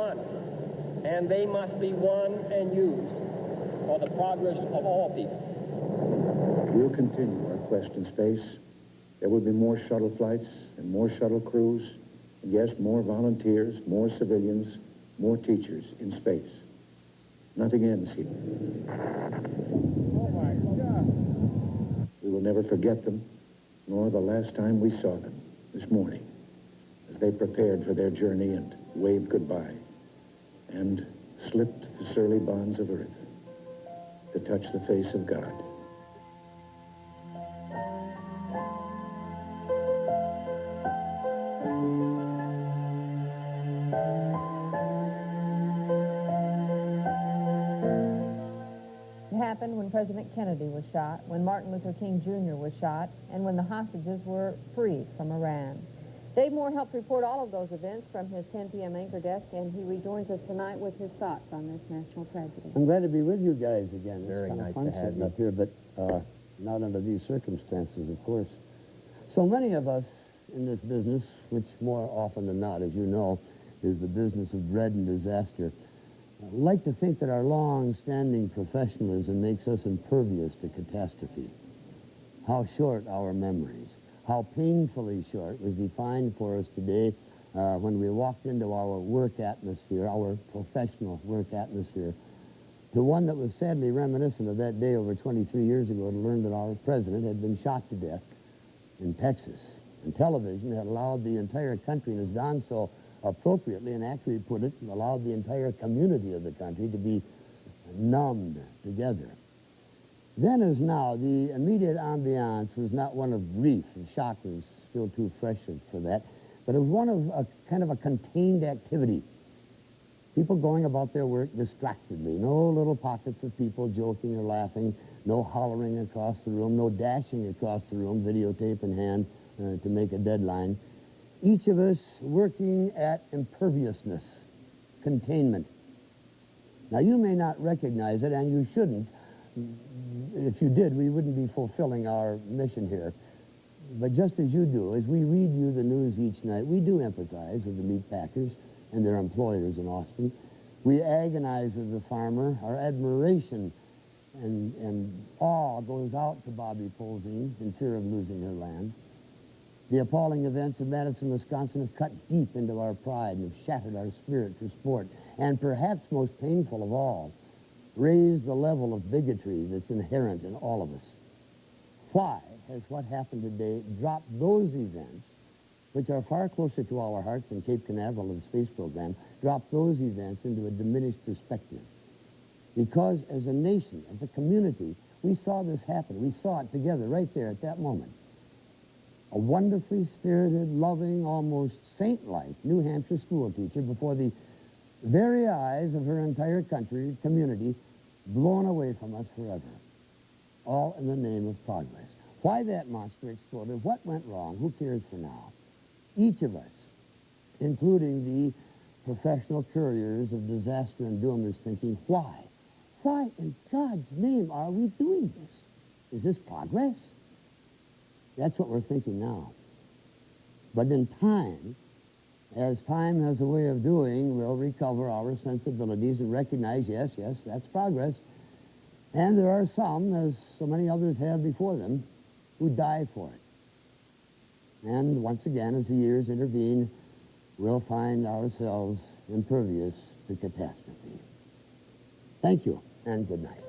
One, and they must be won and used for the progress of all people. We'll continue our quest in space. There will be more shuttle flights and more shuttle crews, and yes, more volunteers, more civilians, more teachers in space. Nothing ends here. Oh, my God. We will never forget them, nor the last time we saw them this morning, as they prepared for their journey and waved goodbye and slipped the surly bonds of earth to touch the face of God. It happened when President Kennedy was shot, when Martin Luther King Jr. was shot, and when the hostages were freed from Iran. Dave Moore helped report all of those events from his 10 p.m. anchor desk, and he rejoins us tonight with his thoughts on this national tragedy. I'm glad to be with you guys again. Very it's nice fun to have sitting you. up here, but not under these circumstances, of course. So many of us in this business, which more often than not, as you know, is the business of dread and disaster, like to think that our long-standing professionalism makes us impervious to catastrophe. How short our memories. How painfully short was defined for us today when we walked into our work atmosphere, our professional work atmosphere, to one that was sadly reminiscent of that day over 23 years ago to learn that our president had been shot to death in Texas. And television had allowed the entire country, and has done so appropriately and accurately put it, allowed the entire community of the country to be numbed together. Then as now, the immediate ambiance was not one of grief. The shock was still too fresh for that, but it was one of a kind of a contained activity. People going about their work distractedly. No little pockets of people joking or laughing. No hollering across the room. No dashing across the room, videotape in hand to make a deadline. Each of us working at imperviousness, containment. Now, you may not recognize it, and you shouldn't. If you did, we wouldn't be fulfilling our mission here. But just as you do, as we read you the news each night, we do empathize with the meat packers and their employers in Austin. We agonize with the farmer. Our admiration and awe goes out to Bobby Polzine in fear of losing her land. The appalling events of Madison, Wisconsin have cut deep into our pride and have shattered our spirit for sport. And perhaps most painful of all, raised the level of bigotry that's inherent in all of us. Why has what happened today dropped those events, which are far closer to our hearts than Cape Canaveral and the space program, dropped those events into a diminished perspective? Because as a nation, as a community, we saw this happen. We saw it together right there at that moment. A wonderfully spirited, loving, almost saint-like New Hampshire school teacher before the very eyes of her entire country, community, blown away from us forever. All in the name of progress. Why that monster exploded, what went wrong, who cares for now? Each of us, including the professional couriers of disaster and doom, is thinking, why? Why in God's name are we doing this? Is this progress? That's what we're thinking now. But in time, as time has a way of doing, we'll recover our sensibilities and recognize, yes, that's progress. And there are some, as so many others have before them, who die for it. And once again, as the years intervene, we'll find ourselves impervious to catastrophe. Thank you, and good night.